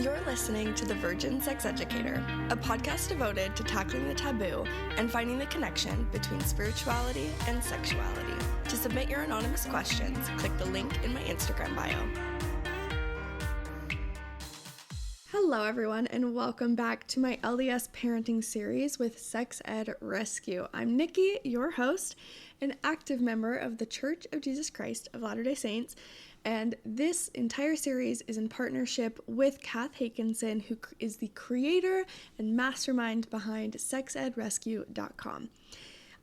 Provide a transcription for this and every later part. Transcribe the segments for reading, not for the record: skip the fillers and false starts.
You're listening to The Virgin Sex Educator, a podcast devoted to tackling the taboo and finding the connection between spirituality and sexuality. To submit your anonymous questions, click the link in my Instagram bio. Hello everyone, and welcome back to my LDS parenting series with Sex Ed Rescue. I'm Nikki, your host, an active member of the Church of Jesus Christ of Latter-day Saints, and this entire series is in partnership with Kath Hakinson, who is the creator and mastermind behind sexedrescue.com.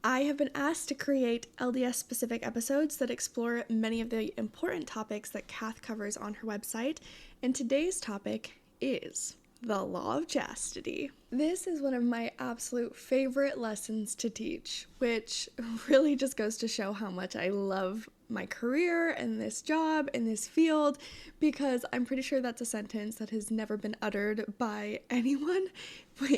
I have been asked to create LDS-specific episodes that explore many of the important topics that Kath covers on her website, and today's topic is the law of chastity. This is one of my absolute favorite lessons to teach, which really just goes to show how much I love my career and this job and this field, because I'm pretty sure that's a sentence that has never been uttered by anyone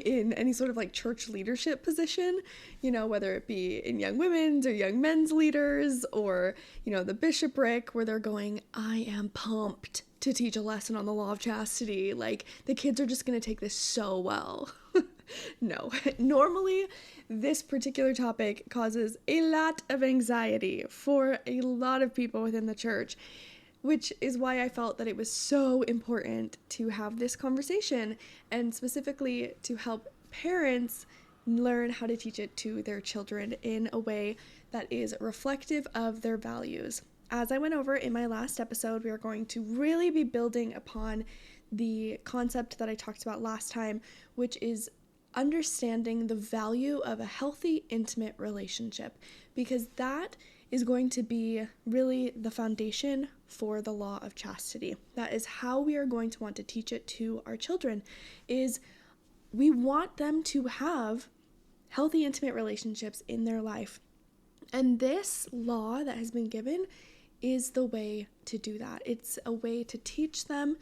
in any sort of like church leadership position, you know, whether it be in young women's or young men's leaders or, you know, the bishopric, where they're going, I am pumped to teach a lesson on the law of chastity. Like, the kids are just going to take this so well. No, normally this particular topic causes a lot of anxiety for a lot of people within the church, which is why I felt that it was so important to have this conversation, and specifically to help parents learn how to teach it to their children in a way that is reflective of their values. As I went over in my last episode, we are going to really be building upon the concept that I talked about last time, which is understanding the value of a healthy, intimate relationship, because that is going to be really the foundation for the law of chastity. That is how we are going to want to teach it to our children, is we want them to have healthy, intimate relationships in their life. And this law that has been given is the way to do that. It's a way to teach them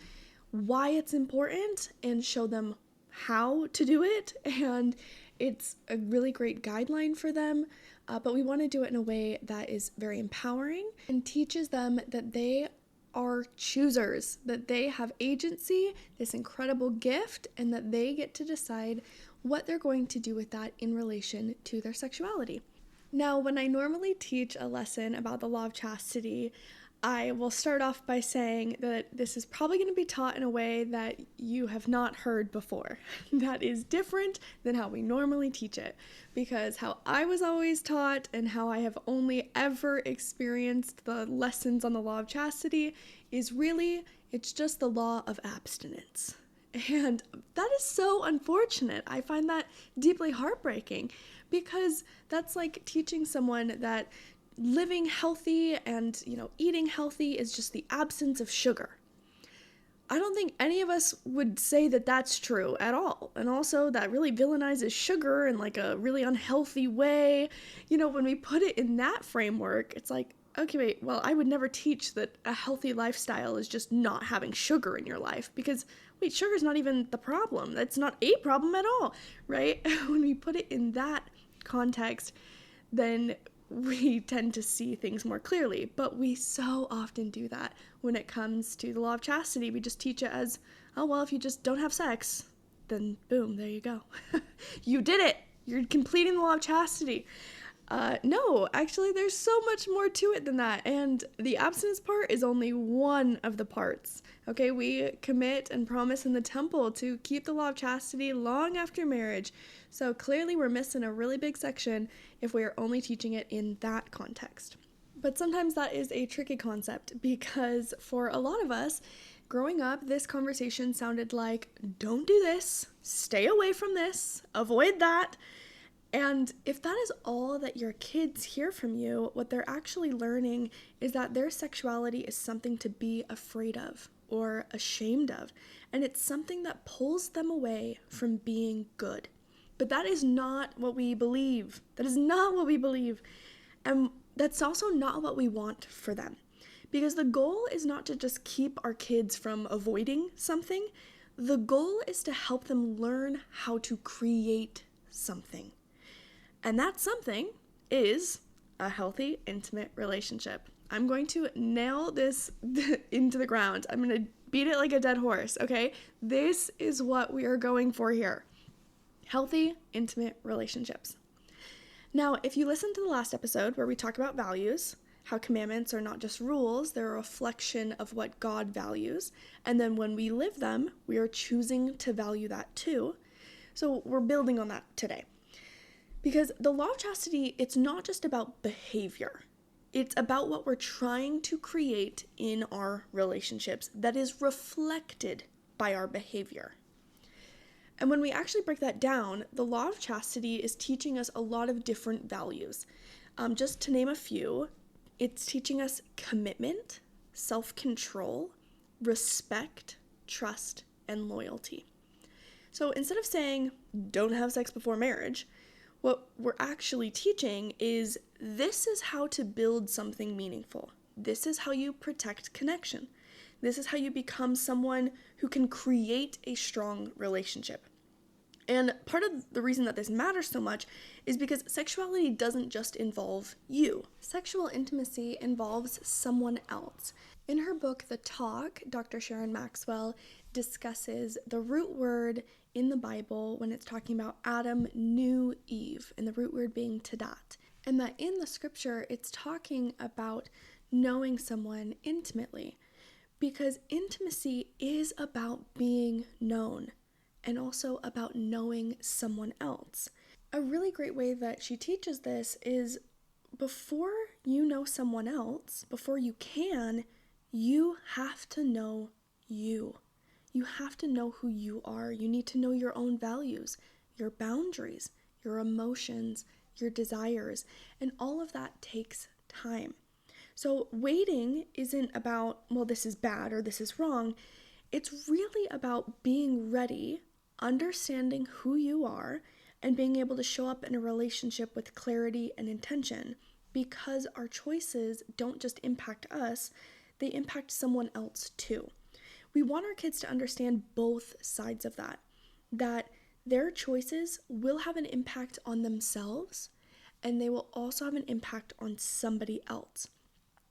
why it's important and show them how to do it, and it's a really great guideline for them, but we want to do it in a way that is very empowering and teaches them that they are choosers, that they have agency, this incredible gift, and that they get to decide what they're going to do with that in relation to their sexuality. Now, when I normally teach a lesson about the law of chastity, I will start off by saying that this is probably going to be taught in a way that you have not heard before. That is different than how we normally teach it, because how I was always taught and how I have only ever experienced the lessons on the law of chastity is really, it's just the law of abstinence. And that is so unfortunate. I find that deeply heartbreaking, because that's like teaching someone that living healthy and, you know, eating healthy is just the absence of sugar. I don't think any of us would say that that's true at all. And also that really villainizes sugar in like a really unhealthy way. You know, when we put it in that framework, it's like, okay, wait, well, I would never teach that a healthy lifestyle is just not having sugar in your life, because wait, sugar's not even the problem. That's not a problem at all, right? When we put it in that context, then we tend to see things more clearly, but we so often do that when it comes to the law of chastity. We just teach it as, oh, well, if you just don't have sex, then boom, there you go. You did it. You're completing the law of chastity. No, actually, there's so much more to it than that, and the abstinence part is only one of the parts. Okay, we commit and promise in the temple to keep the law of chastity long after marriage, so clearly we're missing a really big section if we are only teaching it in that context. But sometimes that is a tricky concept, because for a lot of us, growing up, this conversation sounded like, don't do this, stay away from this, avoid that. And if that is all that your kids hear from you, what they're actually learning is that their sexuality is something to be afraid of or ashamed of, and it's something that pulls them away from being good. But that is not what we believe. That is not what we believe. And that's also not what we want for them. Because the goal is not to just keep our kids from avoiding something. The goal is to help them learn how to create something. And that something is a healthy, intimate relationship. I'm going to nail this into the ground. I'm going to beat it like a dead horse, okay? This is what we are going for here. Healthy, intimate relationships. Now, if you listen to the last episode where we talk about values, how commandments are not just rules, they're a reflection of what God values. And then when we live them, we are choosing to value that too. So we're building on that today. Because the law of chastity, it's not just about behavior. It's about what we're trying to create in our relationships that is reflected by our behavior. And when we actually break that down, the law of chastity is teaching us a lot of different values. Just to name a few, it's teaching us commitment, self-control, respect, trust, and loyalty. So instead of saying, don't have sex before marriage, what we're actually teaching is this is how to build something meaningful. This is how you protect connection. This is how you become someone who can create a strong relationship. And part of the reason that this matters so much is because sexuality doesn't just involve you. Sexual intimacy involves someone else. In her book, The Talk, Dr. Sharon Maxwell discusses the root word in the Bible when it's talking about Adam knew Eve, and the root word being tadat. And that in the scripture, it's talking about knowing someone intimately, because intimacy is about being known and also about knowing someone else. A really great way that she teaches this is before you know someone else, before you can, you have to know you. You have to know who you are. You need to know your own values, your boundaries, your emotions, your desires, and all of that takes time. So waiting isn't about, well, this is bad or this is wrong. It's really about being ready, understanding who you are, and being able to show up in a relationship with clarity and intention, because our choices don't just impact us, they impact someone else too. We want our kids to understand both sides of that their choices will have an impact on themselves, and they will also have an impact on somebody else.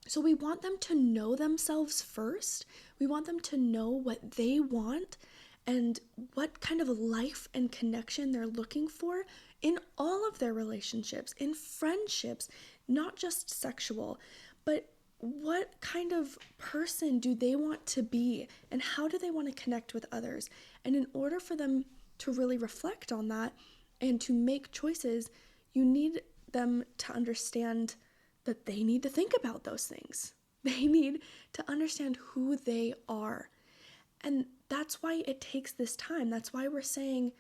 So we want them to know themselves first. We want them to know what they want and what kind of life and connection they're looking for in all of their relationships, in friendships, not just sexual, but what kind of person do they want to be and how do they want to connect with others? And in order for them to really reflect on that and to make choices, you need them to understand that they need to think about those things. They need to understand who they are. And that's why it takes this time. That's why we're saying,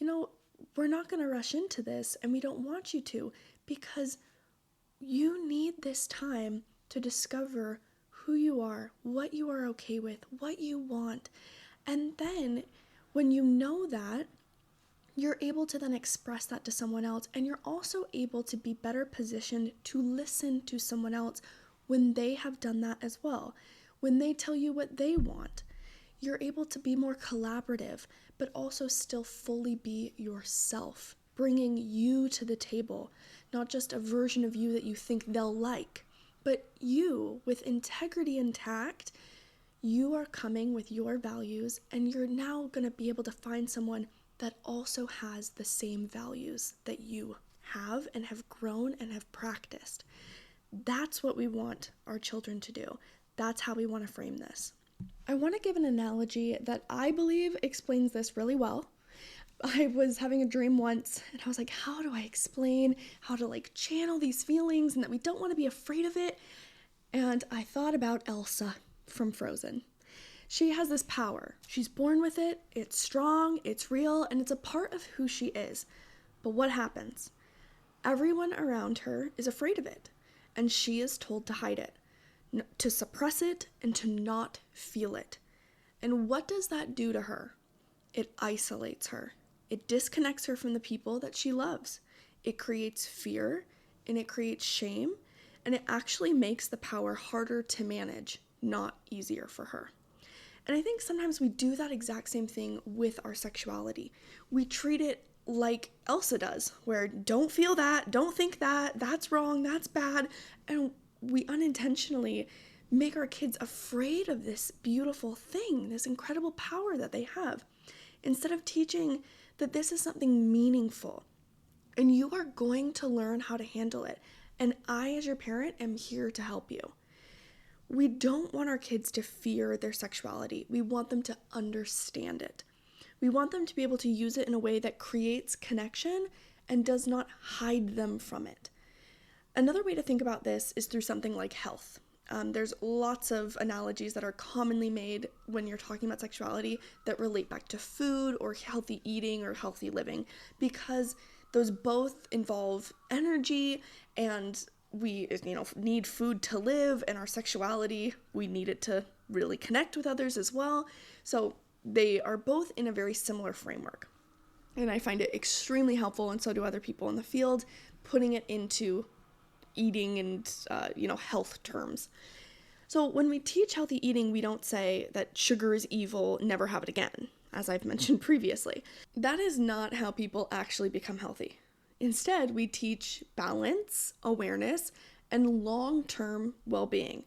we're not going to rush into this, and we don't want you to, because you need this time to discover who you are, what you are okay with, what you want. And then when you know that, you're able to then express that to someone else, and you're also able to be better positioned to listen to someone else when they have done that as well. When they tell you what they want, you're able to be more collaborative, but also still fully be yourself, bringing you to the table, not just a version of you that you think they'll like, but you with integrity intact. You are coming with your values, and you're now going to be able to find someone that also has the same values that you have and have grown and have practiced. That's what we want our children to do. That's how we want to frame this. I want to give an analogy that I believe explains this really well. I was having a dream once, and I was like, how do I explain how to channel these feelings and that we don't want to be afraid of it? And I thought about Elsa from Frozen. She has this power. She's born with it. It's strong, it's real, and it's a part of who she is. But what happens? Everyone around her is afraid of it, and she is told to hide it, to suppress it, and to not feel it. And what does that do to her? It isolates her. It disconnects her from the people that she loves. It creates fear, and it creates shame, and it actually makes the power harder to manage, not easier for her. And I think sometimes we do that exact same thing with our sexuality. We treat it like Elsa does, where don't feel that, don't think that, that's wrong, that's bad. And we unintentionally make our kids afraid of this beautiful thing, this incredible power that they have, instead of teaching that this is something meaningful and you are going to learn how to handle it. And I, as your parent, am here to help you. We don't want our kids to fear their sexuality. We want them to understand it. We want them to be able to use it in a way that creates connection and does not hide them from it. Another way to think about this is through something like health. There's lots of analogies that are commonly made when you're talking about sexuality that relate back to food or healthy eating or healthy living, because those both involve energy, and we need food to live, and our sexuality, we need it to really connect with others as well. So they are both in a very similar framework. And I find it extremely helpful, and so do other people in the field, putting it into eating and, health terms. So when we teach healthy eating, we don't say that sugar is evil, never have it again, as I've mentioned previously. That is not how people actually become healthy. Instead, we teach balance, awareness, and long-term well-being.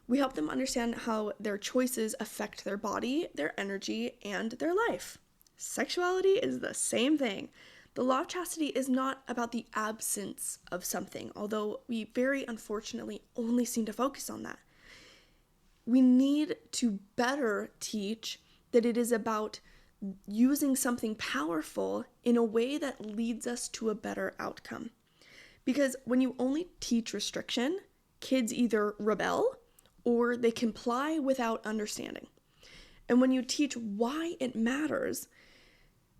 We help them understand how their choices affect their body, their energy, and their life. Sexuality is the same thing. The law of chastity is not about the absence of something, although we very unfortunately only seem to focus on that. We need to better teach that it is about using something powerful in a way that leads us to a better outcome. Because when you only teach restriction, kids either rebel or they comply without understanding. And when you teach why it matters,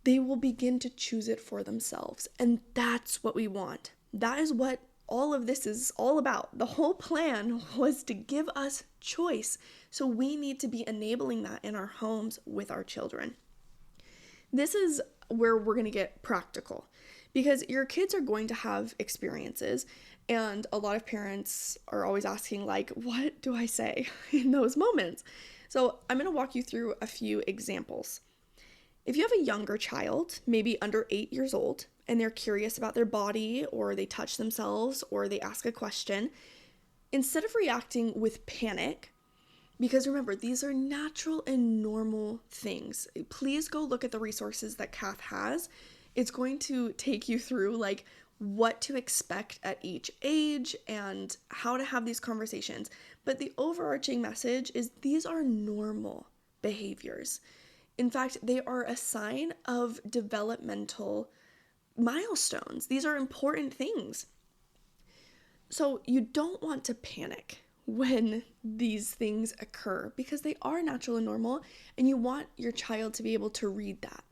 they will begin to choose it for themselves. And that's what we want. That is what all of this is all about. The whole plan was to give us choice. So we need to be enabling that in our homes with our children. This is where we're going to get practical, because your kids are going to have experiences, and a lot of parents are always asking, like, what do I say in those moments? So I'm going to walk you through a few examples. If you have a younger child, maybe under 8 years old, and they're curious about their body, or they touch themselves, or they ask a question, instead of reacting with panic, because remember, these are natural and normal things. Please go look at the resources that Kath has. It's going to take you through like what to expect at each age and how to have these conversations. But the overarching message is these are normal behaviors. In fact, they are a sign of developmental milestones. These are important things. So you don't want to panic when these things occur, because they are natural and normal, and you want your child to be able to read that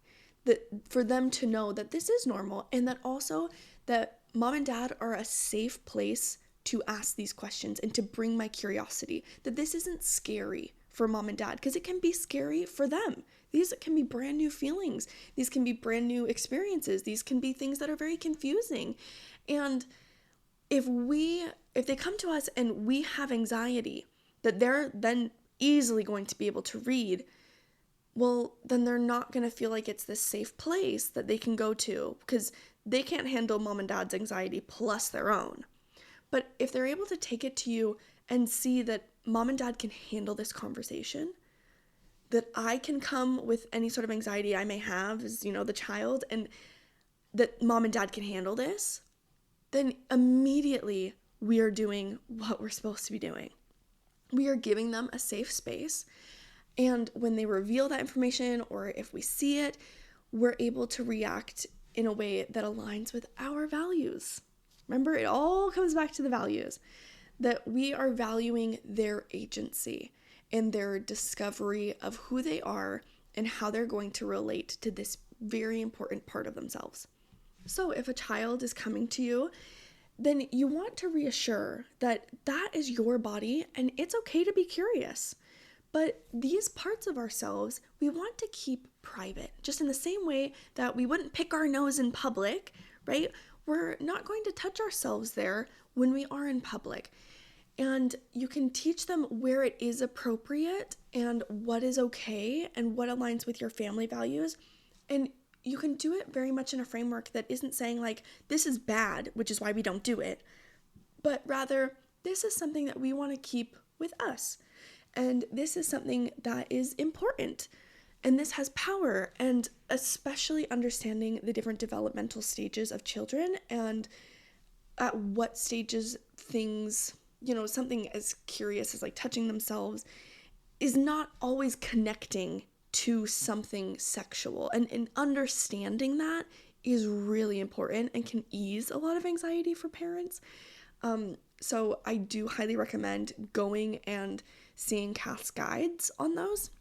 for them to know that this is normal, and that also that mom and dad are a safe place to ask these questions and to bring my curiosity, that this isn't scary for mom and dad, because it can be scary for them. These can be brand new feelings. These can be brand new experiences. These can be things that are very confusing. And if they come to us and we have anxiety that they're then easily going to be able to read, well, then they're not going to feel like it's this safe place that they can go to, because they can't handle mom and dad's anxiety plus their own. But if they're able to take it to you and see that mom and dad can handle this conversation, that I can come with any sort of anxiety I may have as, the child, and that mom and dad can handle this, then immediately we are doing what we're supposed to be doing. We are giving them a safe space. And when they reveal that information, or if we see it, we're able to react in a way that aligns with our values. Remember, it all comes back to the values, that we are valuing their agency and their discovery of who they are and how they're going to relate to this very important part of themselves. So if a child is coming to you, then you want to reassure that that is your body and it's okay to be curious. But these parts of ourselves, we want to keep private, just in the same way that we wouldn't pick our nose in public, right? We're not going to touch ourselves there when we are in public. And you can teach them where it is appropriate and what is okay and what aligns with your family values. And you can do it very much in a framework that isn't saying like, this is bad, which is why we don't do it, but rather, this is something that we want to keep with us. And this is something that is important. And this has power, and especially understanding the different developmental stages of children and at what stages things, something as curious as like touching themselves is not always connecting to something sexual. And understanding that is really important and can ease a lot of anxiety for parents. So I do highly recommend going and seeing Cath's guides on those,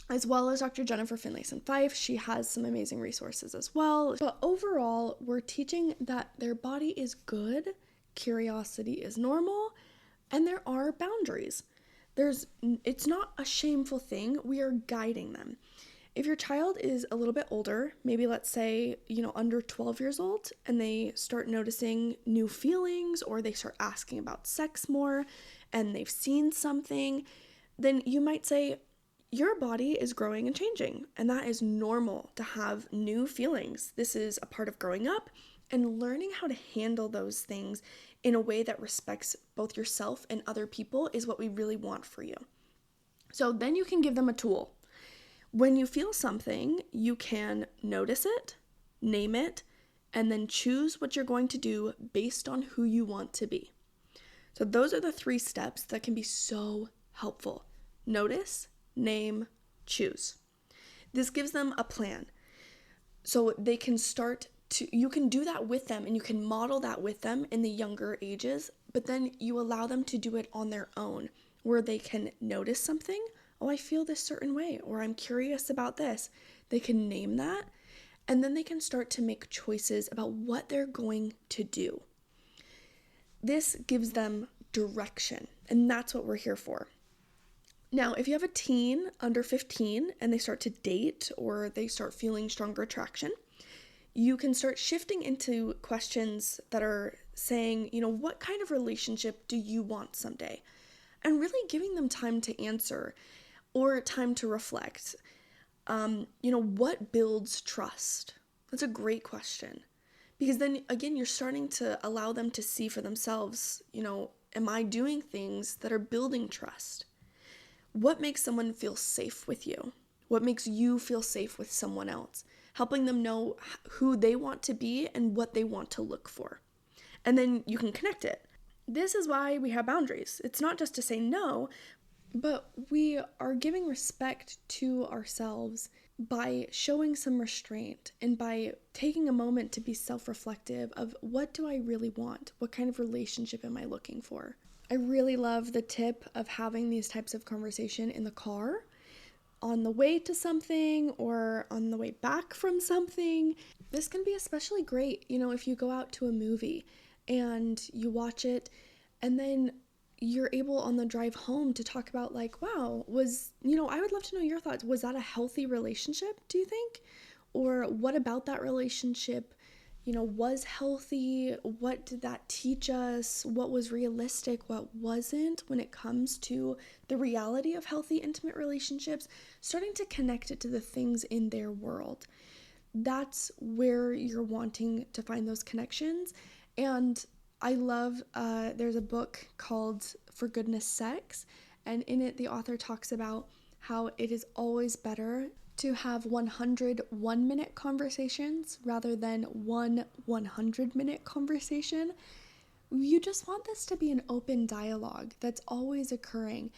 as well as Dr. Jennifer Finlayson-Fife. She has some amazing resources as well. But overall, we're teaching that their body is good, curiosity is normal, and there are boundaries. It's not a shameful thing. We are guiding them. If your child is a little bit older, maybe let's say, under 12 years old, and they start noticing new feelings, or they start asking about sex more, and they've seen something, then you might say, your body is growing and changing, and that is normal to have new feelings. This is a part of growing up, and learning how to handle those things in a way that respects both yourself and other people is what we really want for you. So then you can give them a tool. When you feel something, you can notice it, name it, and then choose what you're going to do based on who you want to be. So those are the 3 steps that can be so helpful. Notice, name, choose. This gives them a plan. So they can you can do that with them, and you can model that with them in the younger ages, but then you allow them to do it on their own, where they can notice something. Oh, I feel this certain way, or I'm curious about this. They can name that, and then they can start to make choices about what they're going to do. This gives them direction, and that's what we're here for. Now, if you have a teen under 15 and they start to date, or they start feeling stronger attraction, you can start shifting into questions that are saying, what kind of relationship do you want someday? And really giving them time to answer or time to reflect. What builds trust? That's a great question. Because then, again, you're starting to allow them to see for themselves, am I doing things that are building trust? What makes someone feel safe with you? What makes you feel safe with someone else? Helping them know who they want to be and what they want to look for. And then you can connect it. This is why we have boundaries. It's not just to say no, but we are giving respect to ourselves by showing some restraint and by taking a moment to be self-reflective of, what do I really want? What kind of relationship am I looking for? I really love the tip of having these types of conversation in the car, on the way to something, or on the way back from something. This can be especially great, if you go out to a movie and you watch it, and then you're able on the drive home to talk about wow, I would love to know your thoughts. Was that a healthy relationship, do you think? Or what about that relationship, was healthy? What did that teach us? What was realistic? What wasn't when it comes to the reality of healthy, intimate relationships? Starting to connect it to the things in their world. That's where you're wanting to find those connections. And I love, there's a book called For Goodness Sex, and in it the author talks about how it is always better to have 100 one-minute conversations rather than one 100-minute conversation. You just want this to be an open dialogue that's always occurring.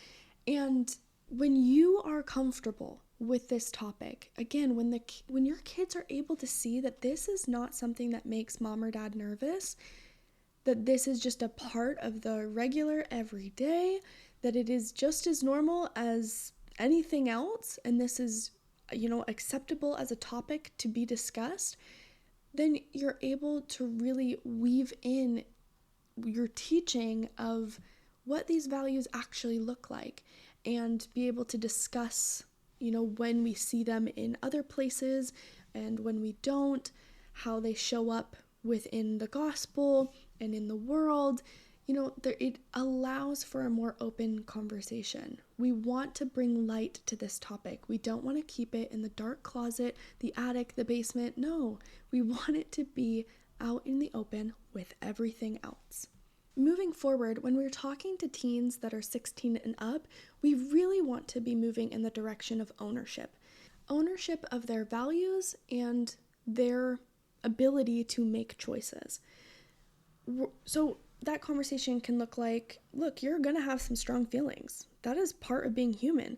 And when you are comfortable with this topic, again, when your kids are able to see that this is not something that makes mom or dad nervous, that this is just a part of the regular everyday, that it is just as normal as anything else, and this is acceptable as a topic to be discussed, then you're able to really weave in your teaching of what these values actually look like, and be able to discuss, when we see them in other places and when we don't, how they show up within the gospel and in the world. It allows for a more open conversation. We want to bring light to this topic. We don't want to keep it in the dark closet, the attic, the basement. No, we want it to be out in the open with everything else. moving forward, when we're talking to teens that are 16 and up, we really want to be moving in the direction of ownership. Ownership of their values and their ability to make choices. So that conversation can look like, look, you're going to have some strong feelings. That is part of being human.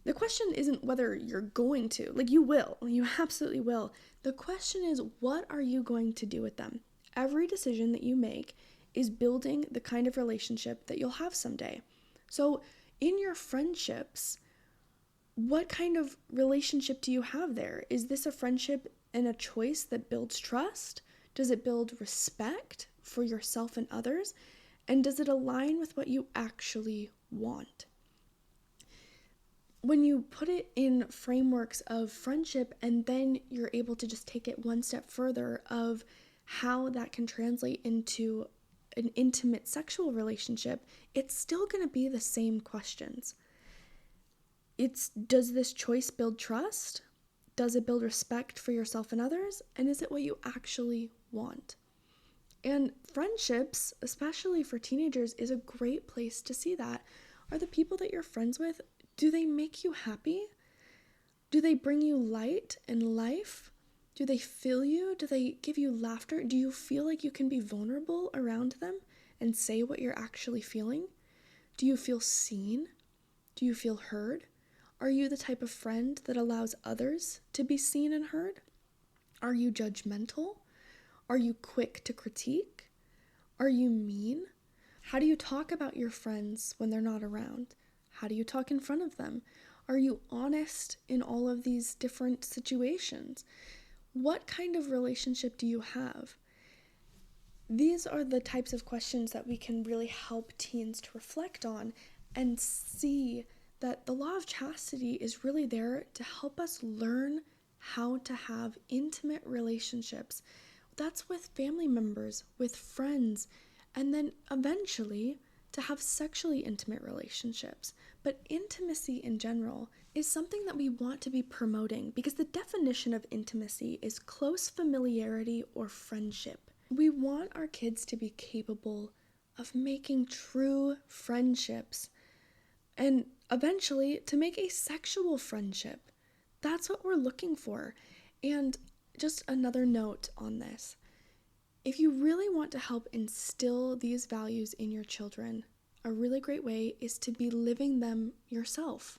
The question isn't whether you're going to, like you will, you absolutely will. The question is, what are you going to do with them? Every decision that you make is building the kind of relationship that you'll have someday. So in your friendships, what kind of relationship do you have there? Is this a friendship and a choice that builds trust? Does it build respect for yourself and others? And does it align with what you actually want? When you put it in frameworks of friendship and then you're able to just take it one step further of how that can translate into an intimate sexual relationship, it's still going to be the same questions. Does this choice build trust? Does it build respect for yourself and others? And is it what you actually want? And friendships, especially for teenagers, is a great place to see that. Are the people that you're friends with, do they make you happy? Do they bring you light and life? Do they fill you? Do they give you laughter? Do you feel like you can be vulnerable around them and say what you're actually feeling? Do you feel seen? Do you feel heard? Are you the type of friend that allows others to be seen and heard? Are you judgmental? Are you quick to critique? Are you mean? How do you talk about your friends when they're not around? How do you talk in front of them? Are you honest in all of these different situations? What kind of relationship do you have? These are the types of questions that we can really help teens to reflect on and see that the law of chastity is really there to help us learn how to have intimate relationships. That's with family members, with friends, and then eventually to have sexually intimate relationships. But intimacy in general is something that we want to be promoting because the definition of intimacy is close familiarity or friendship. We want our kids to be capable of making true friendships and eventually to make a sexual friendship. That's what we're looking for. And just another note on this. If you really want to help instill these values in your children, a really great way is to be living them yourself,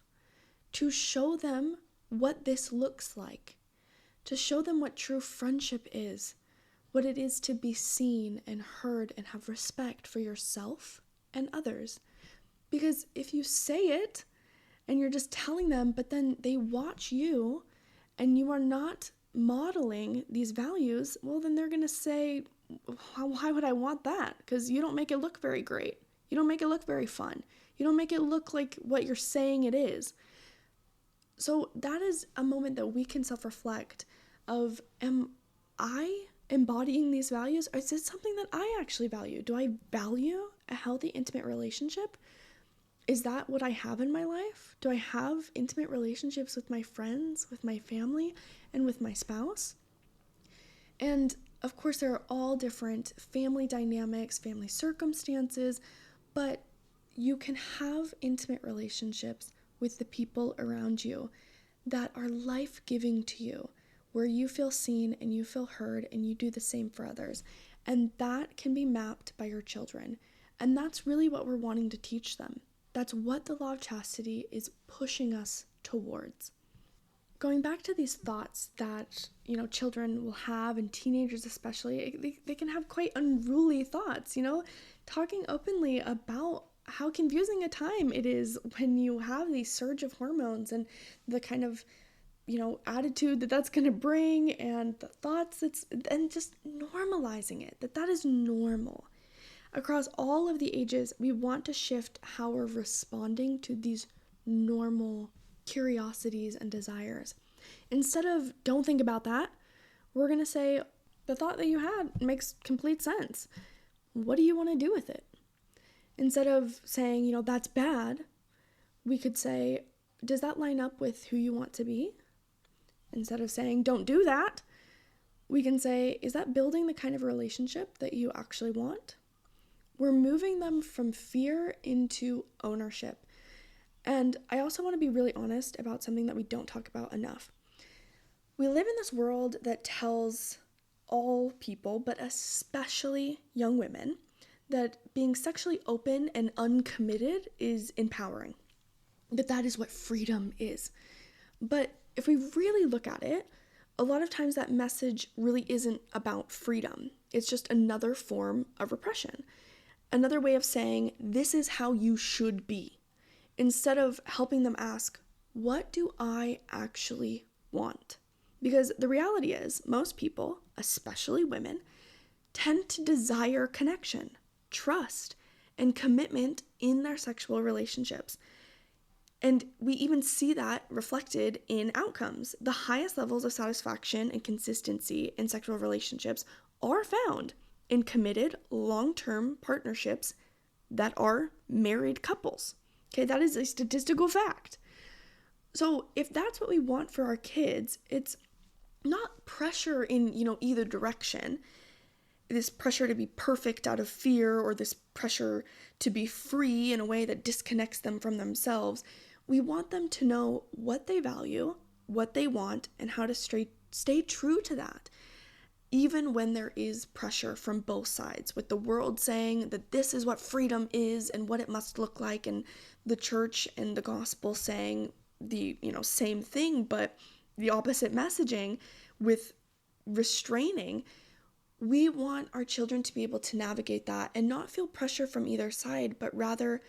to show them what this looks like, to show them what true friendship is, what it is to be seen and heard and have respect for yourself and others. Because if you say it and you're just telling them, but then they watch you and you are not modeling these values, well, then they're going to say, why would I want that? Because you don't make it look very great. You don't make it look very fun. You don't make it look like what you're saying it is. So that is a moment that we can self-reflect of, am I embodying these values? Or is it something that I actually value? Do I value a healthy, intimate relationship? Is that what I have in my life? Do I have intimate relationships with my friends, with my family, and with my spouse? And of course, there are all different family dynamics, family circumstances, but you can have intimate relationships with the people around you that are life-giving to you, where you feel seen and you feel heard and you do the same for others. And that can be mapped by your children. And that's really what we're wanting to teach them. That's what the law of chastity is pushing us towards. Going back to these thoughts that, children will have, and teenagers especially, they can have quite unruly thoughts, talking openly about how confusing a time it is when you have these surge of hormones and the kind of, attitude that's going to bring and the thoughts and just normalizing it, that is normal. Across all of the ages, we want to shift how we're responding to these normal curiosities and desires. Instead of don't think about that, we're going to say the thought that you had makes complete sense. What do you want to do with it? Instead of saying, that's bad, we could say, does that line up with who you want to be? Instead of saying don't do that, we can say, is that building the kind of relationship that you actually want? we're moving them from fear into ownership. And I also want to be really honest about something that we don't talk about enough. We live in this world that tells all people, but especially young women, that being sexually open and uncommitted is empowering. That is what freedom is. But if we really look at it, a lot of times that message really isn't about freedom. It's just another form of repression. Another way of saying, this is how you should be. Instead of helping them ask, what do I actually want? Because the reality is, most people, especially women, tend to desire connection, trust, and commitment in their sexual relationships. And we even see that reflected in outcomes. The highest levels of satisfaction and consistency in sexual relationships are found in committed, long-term partnerships that are married couples. Okay, that is a statistical fact. So if that's what we want for our kids, it's not pressure in, either direction. This pressure to be perfect out of fear, or this pressure to be free in a way that disconnects them from themselves. We want them to know what they value, what they want, and how to stay true to that, even when there is pressure from both sides, with the world saying that this is what freedom is and what it must look like, and the church and the gospel saying the same thing, but the opposite messaging with restraining. We want our children to be able to navigate that and not feel pressure from either side, but rather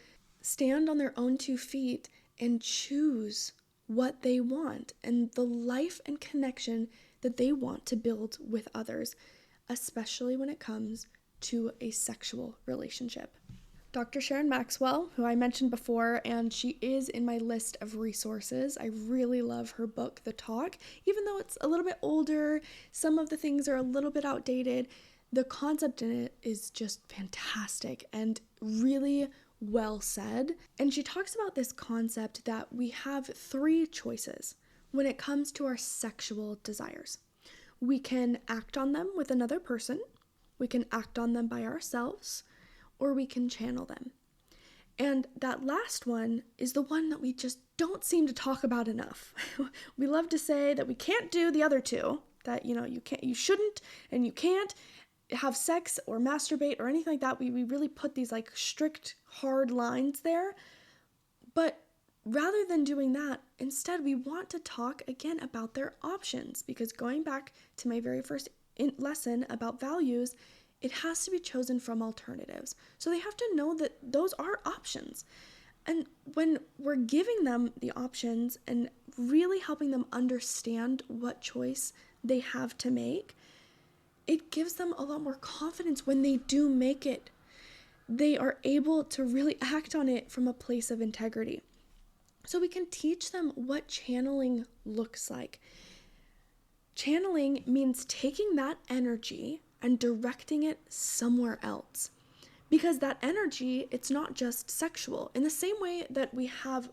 stand on their own 2 feet and choose what they want and the life and connection that they want to build with others, especially when it comes to a sexual relationship. Dr. Sharon Maxwell, who I mentioned before, and she is in my list of resources. I really love her book, The Talk. Even though it's a little bit older, some of the things are a little bit outdated, the concept in it is just fantastic and really well said. And she talks about this concept that we have 3 choices when it comes to our sexual desires. We can act on them with another person, we can act on them by ourselves, or we can channel them. And that last one is the one that we just don't seem to talk about enough. We love to say that we can't do the other 2, that you shouldn't and you can't have sex or masturbate or anything like that. We really put these strict, hard lines there. But rather than doing that, instead we want to talk again about their options, because going back to my very first lesson about values, it has to be chosen from alternatives. So they have to know that those are options. And when we're giving them the options and really helping them understand what choice they have to make, it gives them a lot more confidence when they do make it. They are able to really act on it from a place of integrity. So we can teach them what channeling looks like. Channeling means taking that energy and directing it somewhere else. Because that energy, it's not just sexual. In the same way that we have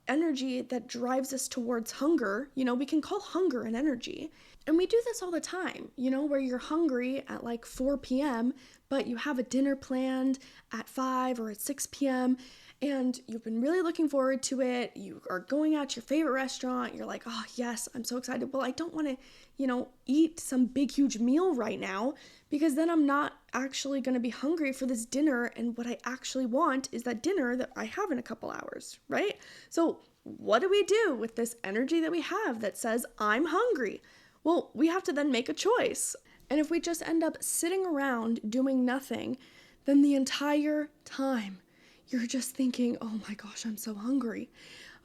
energy that drives us towards hunger, we can call hunger an energy. And we do this all the time, where you're hungry at 4 p.m., but you have a dinner planned at 5 or at 6 p.m., and you've been really looking forward to it. You are going out to your favorite restaurant. You're like, oh yes, I'm so excited. Well, I don't want to, eat some big, huge meal right now, because then I'm not actually going to be hungry for this dinner. And what I actually want is that dinner that I have in a couple hours, right? So what do we do with this energy that we have that says, I'm hungry? Well, we have to then make a choice. And if we just end up sitting around doing nothing, then the entire time you're just thinking, oh my gosh, I'm so hungry.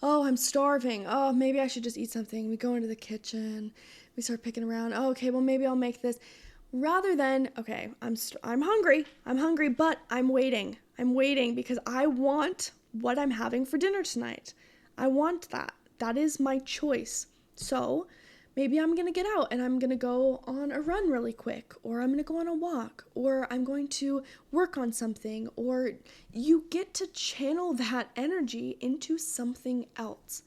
Oh, I'm starving. Oh, maybe I should just eat something. We go into the kitchen. We start picking around. Oh, okay, well, maybe I'll make this. Rather than, okay, I'm hungry. I'm hungry, but I'm waiting. I'm waiting because I want what I'm having for dinner tonight. I want that. That is my choice. So maybe I'm going to get out and I'm going to go on a run really quick, or I'm going to go on a walk, or I'm going to work on something, or you get to channel that energy into something else,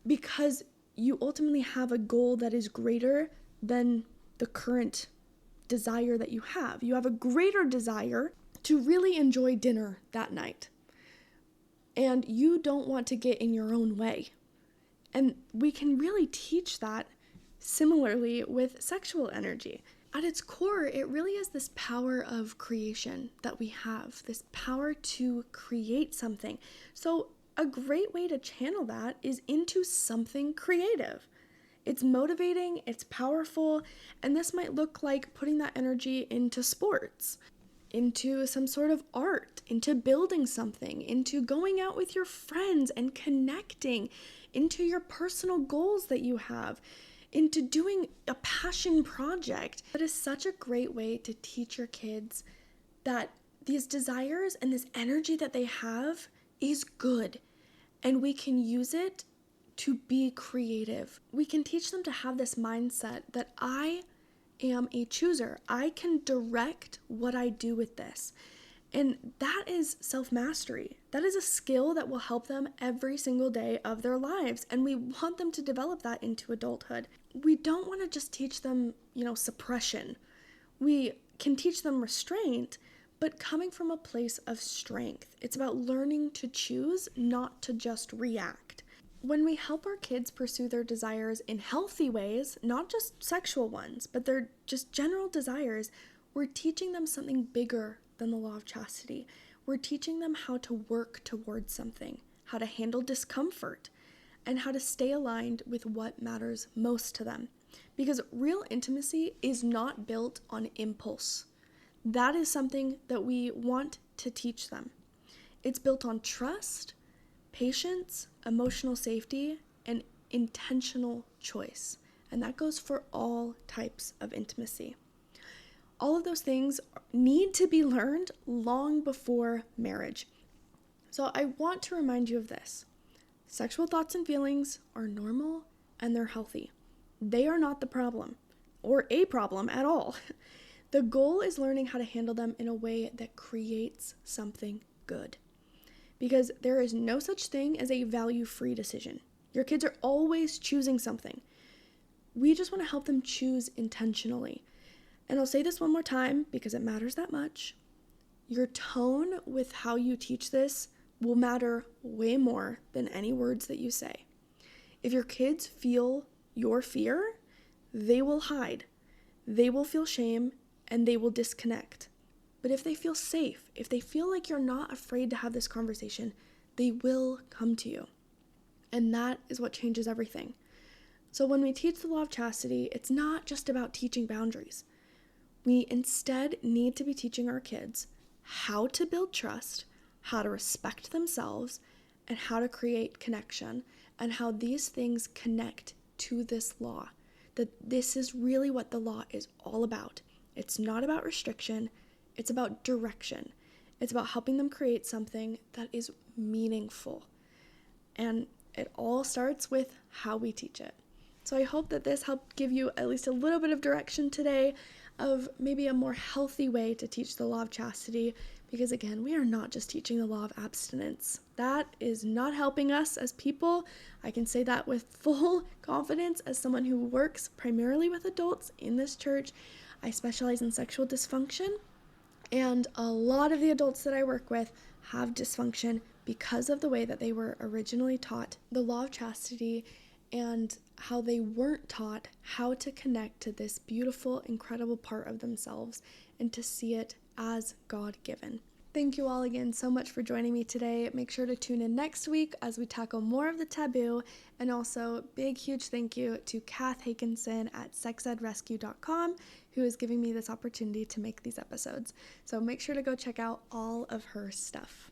because you ultimately have a goal that is greater than the current desire that you have. You have a greater desire to really enjoy dinner that night. And you don't want to get in your own way. And we can really teach that similarly with sexual energy. At its core, it really is this power of creation that we have, this power to create something. So a great way to channel that is into something creative. It's motivating, it's powerful, and this might look like putting that energy into sports, into some sort of art, into building something, into going out with your friends and connecting, into your personal goals that you have, into doing a passion project. That is such a great way to teach your kids that these desires and this energy that they have is good, and we can use it to be creative. We can teach them to have this mindset that I am a chooser. I can direct what I do with this. And that is self-mastery. That is a skill that will help them every single day of their lives. And we want them to develop that into adulthood. We don't want to just teach them, suppression. We can teach them restraint, but coming from a place of strength. It's about learning to choose, not to just react. When we help our kids pursue their desires in healthy ways, not just sexual ones, but their just general desires, we're teaching them something bigger than the law of chastity. We're teaching them how to work towards something, how to handle discomfort, and how to stay aligned with what matters most to them. Because real intimacy is not built on impulse. That is something that we want to teach them. It's built on trust, patience, emotional safety, and intentional choice. And that goes for all types of intimacy. All of those things need to be learned long before marriage. So I want to remind you of this. Sexual thoughts and feelings are normal and they're healthy. They are not the problem or a problem at all. The goal is learning how to handle them in a way that creates something good. Because there is no such thing as a value-free decision. Your kids are always choosing something. We just want to help them choose intentionally. And I'll say this one more time because it matters that much. Your tone with how you teach this will matter way more than any words that you say. If your kids feel your fear, they will hide. They will feel shame and they will disconnect. But if they feel safe, if they feel like you're not afraid to have this conversation, they will come to you. And that is what changes everything. So when we teach the law of chastity, it's not just about teaching boundaries. We instead need to be teaching our kids how to build trust, how to respect themselves, and how to create connection, and how these things connect to this law. That this is really what the law is all about. It's not about restriction. It's about direction. It's about helping them create something that is meaningful. And it all starts with how we teach it. So I hope that this helped give you at least a little bit of direction today of maybe a more healthy way to teach the law of chastity. Because again, we are not just teaching the law of abstinence. That is not helping us as people. I can say that with full confidence as someone who works primarily with adults in this church. I specialize in sexual dysfunction. And a lot of the adults that I work with have dysfunction because of the way that they were originally taught the law of chastity and how they weren't taught how to connect to this beautiful, incredible part of themselves and to see it as God-given. Thank you all again so much for joining me today. Make sure to tune in next week as we tackle more of the taboo. And also, big, huge thank you to Kath Hakinson at sexedrescue.com, who is giving me this opportunity to make these episodes. So make sure to go check out all of her stuff.